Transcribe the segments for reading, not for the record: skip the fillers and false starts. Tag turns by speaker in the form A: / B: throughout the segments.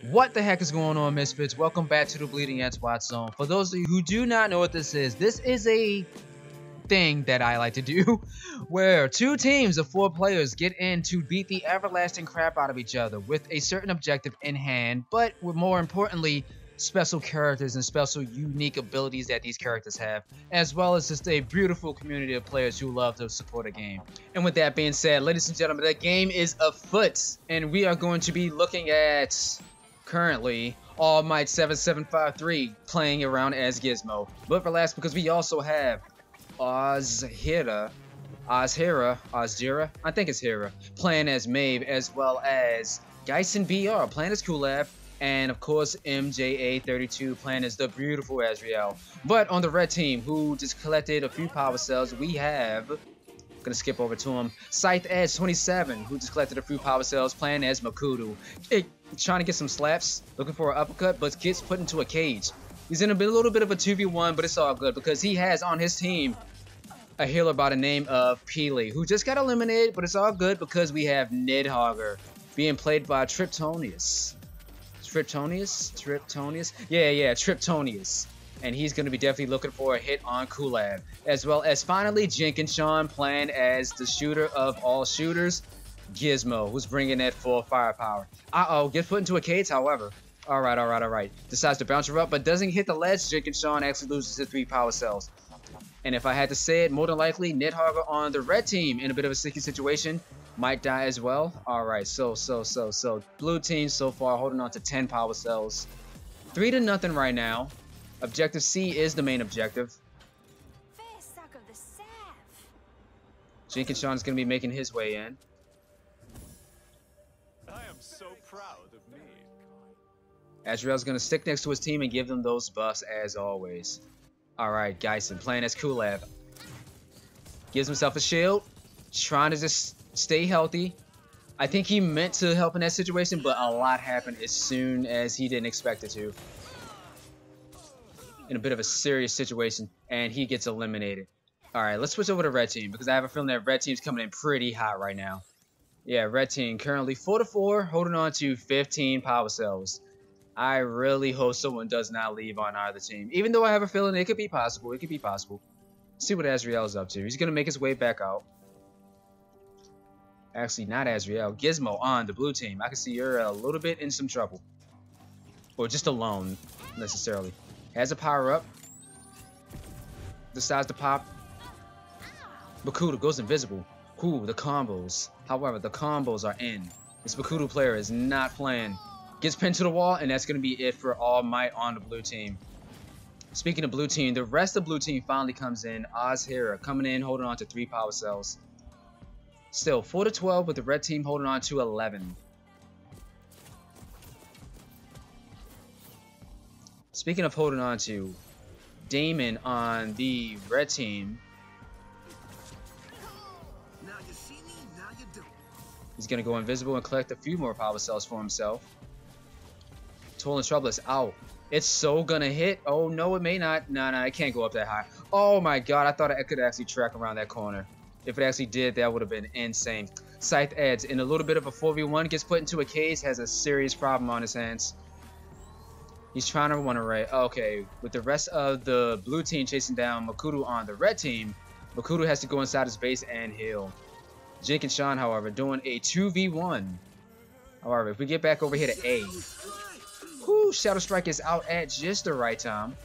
A: What the heck is going on, Misfits? Welcome back to the Bleeding Edge WatchZone. For those of you who do not know what this is a thing that I like to do where two teams of 4 players get in to beat the everlasting crap out of each other with a certain objective in hand, but with more importantly, special characters and special unique abilities that these characters have, as well as just a beautiful community of players who love to support a game. And with that being said, ladies and gentlemen, the game is afoot, and we are going to be looking at currently All Might 7753 playing around as Gizmo. But relax, because we also have Ozjira, I think it's Hera, playing as Maeve, as well as jenkinsshaun playing as Kulab, and of course MJA32 playing as the beautiful Azriel. But on the red team, who just collected a few power cells, we have, gonna skip over to him, Edge 27, who just collected a few power cells, playing as Makudu. Trying to get some slaps, looking for an uppercut, but gets put into a cage. He's in a little bit of a 2v1, but it's all good because he has on his team a healer by the name of PeLe, who just got eliminated, but it's all good because we have Nidhogger being played by Triptonius. Triptonius. And he's going to be definitely looking for a hit on Kulab. As well as finally jenkinsshaun playing as the shooter of all shooters, Gizmo, who's bringing that full firepower. Gets put into a cage, however. Alright. Decides to bounce her up, but doesn't hit the ledge. jenkinsshaun actually loses his 3 power cells. And if I had to say it, more than likely, Nidhogger on the red team in a bit of a sticky situation might die as well. Alright, so blue team so far holding on to 10 power cells. 3-0 right now. Objective C is the main objective. jenkinsshaun is going to be making his way in.
B: I am so proud of me.
A: Azriel's going to stick next to his team and give them those buffs as always. Alright, Geisen playing as Kulab. Gives himself a shield. Trying to just stay healthy. I think he meant to help in that situation, but a lot happened as soon as he didn't expect it to. In a bit of a serious situation, and he gets eliminated. Alright, let's switch over to red team, because I have a feeling that red team's coming in pretty hot right now. Yeah, red team currently 4-4, holding on to 15 power cells. I really hope someone does not leave on either team, even though I have a feeling it could be possible. Let's see what Azriel is up to. He's going to make his way back out. Actually, not Azriel. Gizmo on the blue team. I can see you're a little bit in some trouble. Or just alone, necessarily. Has a power-up. Decides to pop. Makudu goes invisible. Ooh, the combos. However, the combos are in. This Makudu player is not playing. Gets pinned to the wall, and that's going to be it for All Might on the blue team. Speaking of blue team, the rest of blue team finally comes in. Ozjira coming in, holding on to 3 power cells. Still 4-12 with the red team holding on to 11. Speaking of holding on to, Damon on the red team. He's going to go invisible and collect a few more power cells for himself. Toll and Trouble is out. It's so going to hit. Oh, no, it may not. No, it can't go up that high. Oh, my God. I thought I could actually track around that corner. If it actually did, that would have been insane. Edge in a little bit of a 4v1. Gets put into a cage. Has a serious problem on his hands. He's trying to run away. Okay, with the rest of the blue team chasing down Makudu on the red team, Makudu has to go inside his base and heal. jenkinsshaun, however, doing a 2v1. However, if we get back over here to A. Whoo, Shadow Strike is out at just the right time.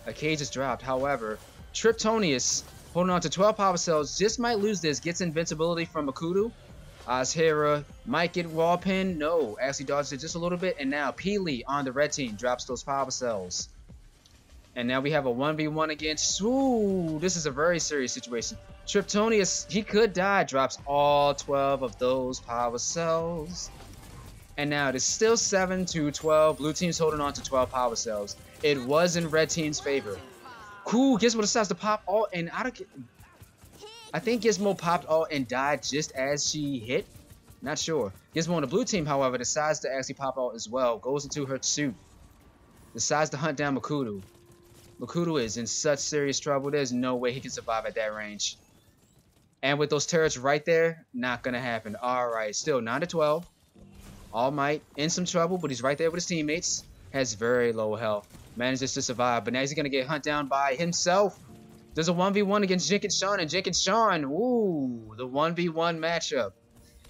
A: A cage is dropped. However, Triptonius, holding on to 12 power cells, just might lose this. Gets invincibility from Makudu. Ozjira might get wall pin. No, actually dodges it just a little bit. And now PeLe on the red team drops those power cells. And now we have a 1v1 against. Ooh, this is a very serious situation. Triptonius, he could die. Drops all 12 of those power cells. And now it is still 7-12. Blue team's holding on to 12 power cells. It was in red team's favor. Cool, Gizmo decides to pop all, and I think Gizmo popped all and died just as she hit. Not sure. Gizmo on the blue team, however, decides to actually pop out as well. Goes into her suit. Decides to hunt down Makudu. Makudu is in such serious trouble. There's no way he can survive at that range. And with those turrets right there, not going to happen. All right, still 9-12. All Might in some trouble, but he's right there with his teammates. Has very low health. Manages to survive, but now he's going to get hunt down by himself. There's a 1v1 against jenkinsshaun, and jenkinsshaun, ooh, the 1v1 matchup.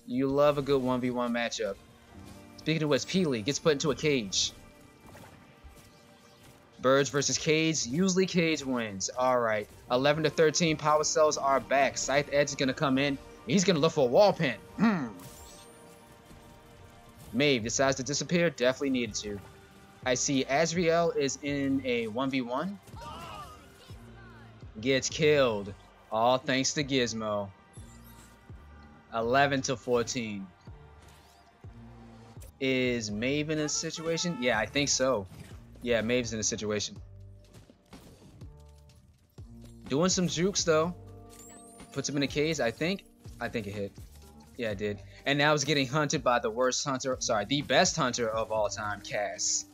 A: You love a good 1v1 matchup. Speaking of which, PeLe gets put into a cage. Birds versus Cage. Usually Cage wins. Alright. 11 to 13 power cells are back. Scythe Edge is going to come in. He's going to look for a wall pin. Maeve decides to disappear. Definitely needed to. I see Azriel is in a 1v1. Gets killed. All thanks to Gizmo. 11 to 14. Is Maeve in a situation? Yeah, I think so. Yeah, Maeve's in a situation. Doing some jukes though. Puts him in a cage, I think. I think it hit. Yeah, it did. And now he's getting hunted by the worst hunter, sorry, the best hunter of all time, Cass.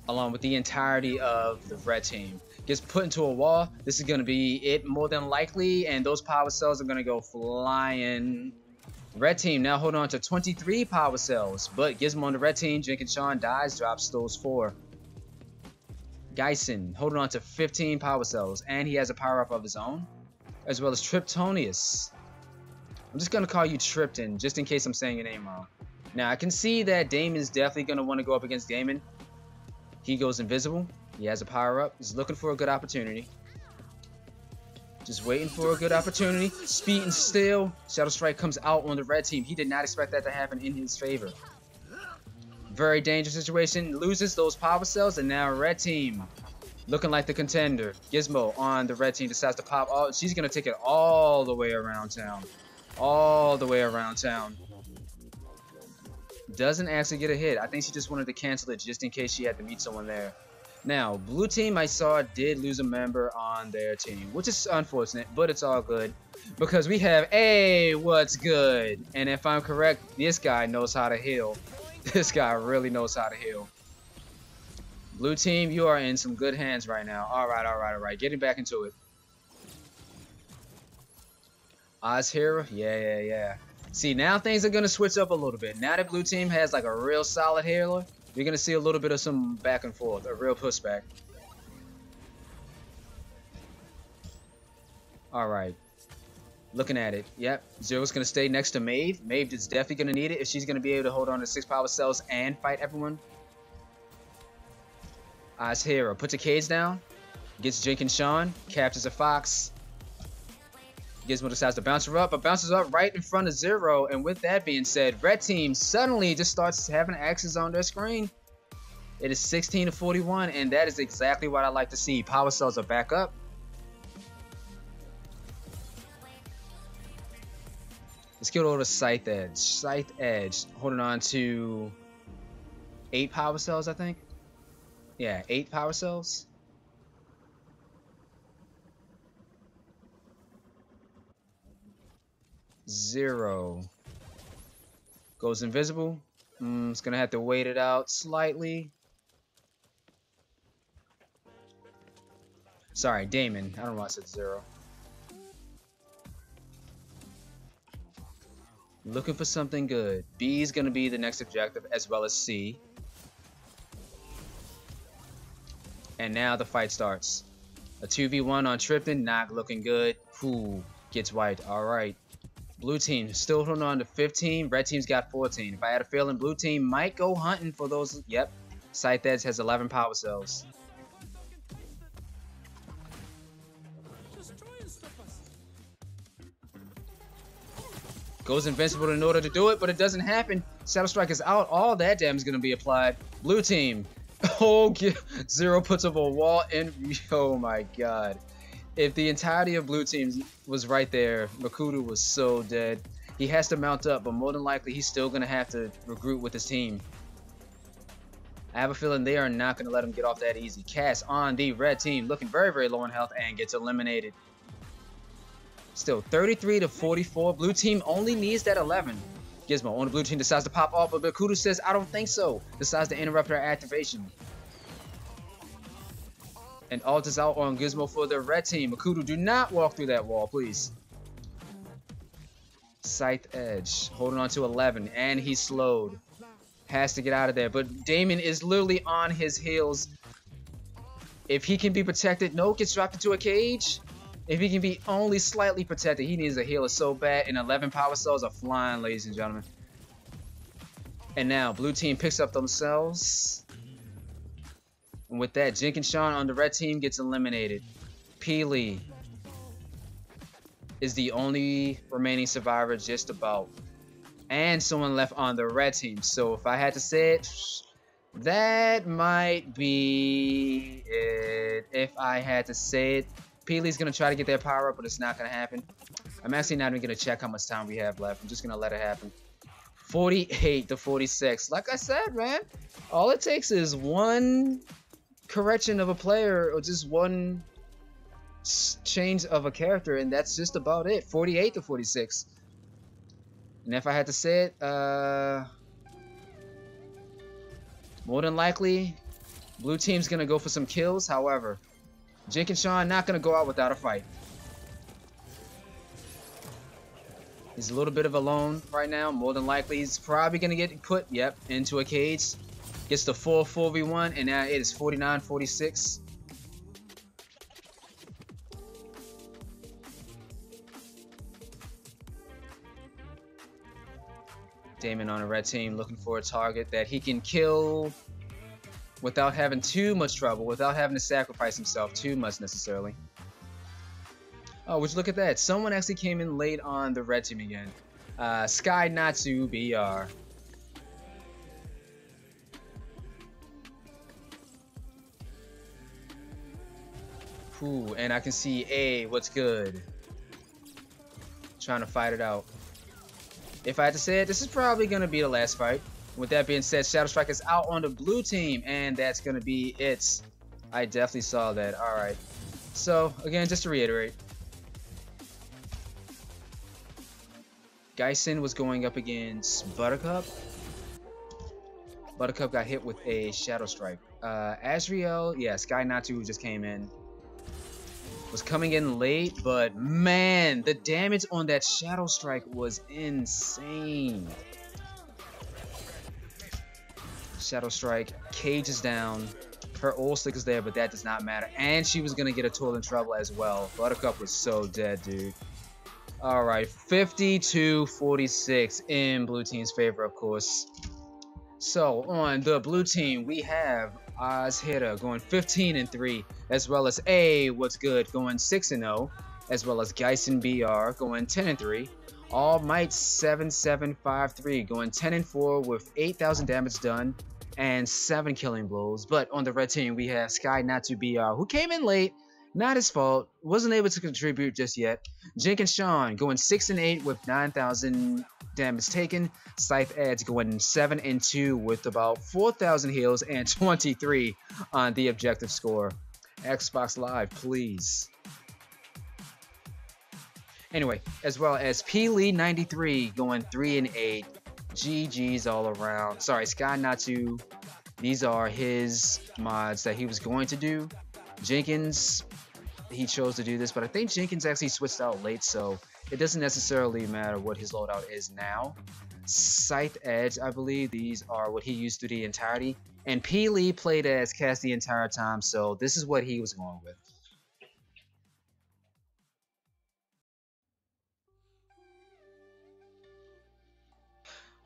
A: Along with the entirety of the red team. Gets put into a wall. This is going to be it more than likely. And those power cells are going to go flying. Red team now hold on to 23 power cells. But Gizmo on the red team, jenkinsshaun dies, drops those 4. Geisen holding on to 15 power cells. And he has a power up of his own. As well as Triptonius. I'm just going to call you Tripton, just in case I'm saying your name wrong. Now, I can see that Damon's definitely going to want to go up against Damon. He goes invisible. He has a power-up. He's looking for a good opportunity. Just waiting for a good opportunity. Speed and still. Shadow Strike comes out on the red team. He did not expect that to happen in his favor. Very dangerous situation. Loses those power cells, and now red team looking like the contender. Gizmo on the red team decides to pop. Oh, she's going to take it all the way around town. All the way around town. Doesn't actually get a hit. I think she just wanted to cancel it just in case she had to meet someone there. Now, blue team I saw did lose a member on their team, which is unfortunate, but it's all good. Because we have, hey, what's good? And if I'm correct, this guy knows how to heal. This guy really knows how to heal. Blue team, you are in some good hands right now. Alright. Getting back into it. Ozjira, yeah. See, now things are going to switch up a little bit. Now that blue team has like a real solid healer, you're going to see a little bit of some back and forth, a real pushback. Alright. Looking at it. Yep. Zero's going to stay next to Maeve. Maeve is definitely going to need it if she's going to be able to hold on to 6 power cells and fight everyone. Ozjira puts a cage down. Gets jenkinsshaun. Captures a fox. Gizmo decides to bounce her up, but bounces up right in front of Zero. And with that being said, red team suddenly just starts having axes on their screen. It is 16 to 41, and that is exactly what I like to see. Power cells are back up. Let's get over to Scythe Edge. Scythe Edge holding on to 8 power cells, I think. Yeah, 8 power cells. Zero goes invisible. It's gonna have to wait it out slightly. Sorry, Damon. I don't know why I said Zero. Looking for something good. B is gonna be the next objective, as well as C. And now the fight starts. A 2v1 on Tripton, not looking good. Who gets wiped? All right. Blue team still holding on to 15. Red team's got 14. If I had a feeling, blue team might go hunting for those. Yep. Scythe Edge has 11 power cells. Goes invincible in order to do it, but it doesn't happen. Shadow Strike is out. All that damage is going to be applied. Blue team. Oh, Zero puts up a wall in. Oh my god. If the entirety of blue team was right there, Makudu was so dead. He has to mount up, but more than likely he's still going to have to regroup with his team. I have a feeling they are not going to let him get off that easy. Cass on the red team, looking very, very low in health and gets eliminated. Still 33 to 44. Blue team only needs that 11. Gizmo on the blue team decides to pop off, but Makudu says, I don't think so. Decides to interrupt her activation. And ult is out on Gizmo for the red team. Makudu, do not walk through that wall, please. Scythe Edge holding on to 11, and he's slowed. Has to get out of there, but Damon is literally on his heels. If he can be protected, no, gets dropped into a cage. If he can be only slightly protected, he needs a healer so bad, and 11 power cells are flying, ladies and gentlemen. And now, blue team picks up themselves. And with that, jenkinsshaun on the red team gets eliminated. PeLe is the only remaining survivor, just about. And someone left on the red team. So if I had to say it, that might be it. If I had to say it, PeLe's gonna try to get their power up, but it's not gonna happen. I'm actually not even gonna check how much time we have left. I'm just gonna let it happen. 48 to 46. Like I said, man, all it takes is one correction of a player or just one change of a character, and that's just about it. 48 to 46. And if I had to say it, more than likely, blue team's gonna go for some kills. However, jenkinsshaun not gonna go out without a fight. He's a little bit of alone right now. More than likely, he's probably gonna get put, into a cage. Gets the full 4v1, and now it is 49-46. Damon on a red team looking for a target that he can kill without having too much trouble, without having to sacrifice himself too much necessarily. Oh, would you look at that? Someone actually came in late on the red team again. SkyNatsuBRx. Ooh, and I can see A, what's good? Trying to fight it out. If I had to say it, this is probably going to be the last fight. With that being said, Shadow Strike is out on the blue team, and that's going to be it. I definitely saw that. Alright. So, again, just to reiterate. Geisen was going up against Buttercup. Buttercup got hit with a Shadow Strike. Azriel, yeah, SkyNatsu just came in. Was coming in late, but man, the damage on that Shadow Strike was insane. Shadow Strike, cage is down. Her ult stick is there, but that does not matter. And she was gonna get a tool in trouble as well. Buttercup was so dead, dude. Alright, 52-46 in blue team's favor, of course. So, on the blue team, we have Ozjira going 15-3, as well as A, what's good, going 6-0, as well as Jenkinsshaun going 10-3. All Might 7753 going 10-4 with 8,000 damage done and 7 killing blows. But on the red team, we have SkyNatsuBRx, who came in late. Not his fault. Wasn't able to contribute just yet. jenkinsshaun going 6-8 with 9,000 damage taken. Scythe Edge going 7-2 with about 4,000 heals and 23 on the objective score. Xbox Live, please. Anyway, as well as PeLe93 going 3-8. GG's all around. Sorry, SkyNatsu. These are his mods that he was going to do. Jenkins, he chose to do this, but I think Jenkins actually switched out late, so it doesn't necessarily matter what his loadout is now. Scythe Edge, I believe these are what he used through the entirety. And PeLe played as Cass the entire time, so this is what he was going with.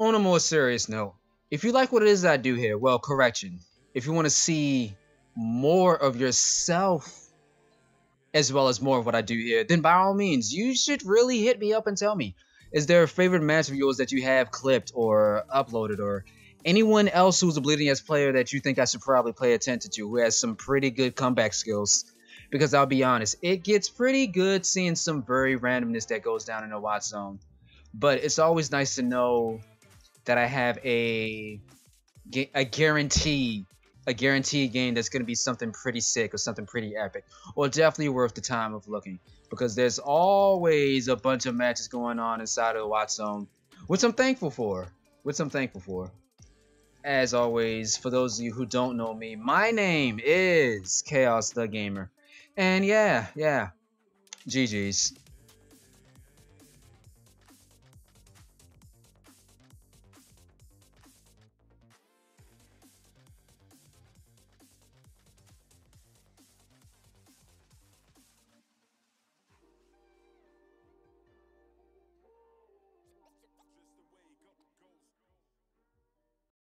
A: On a more serious note, if you like what it is I do here, well, correction. If you want to see more of yourself as well as more of what I do here, then by all means, you should really hit me up and tell me. Is there a favorite match of yours that you have clipped or uploaded, or anyone else who's a Bleeding Edge player that you think I should probably pay attention to, who has some pretty good comeback skills? Because I'll be honest, it gets pretty good seeing some very randomness that goes down in the watch zone. But it's always nice to know that I have a guaranteed game that's going to be something pretty sick or something pretty epic, or definitely worth the time of looking, because there's always a bunch of matches going on inside of the watch zone, which I'm thankful for. As always, for those of you who don't know me, my name is Chaos the Gamer, and yeah, GG's.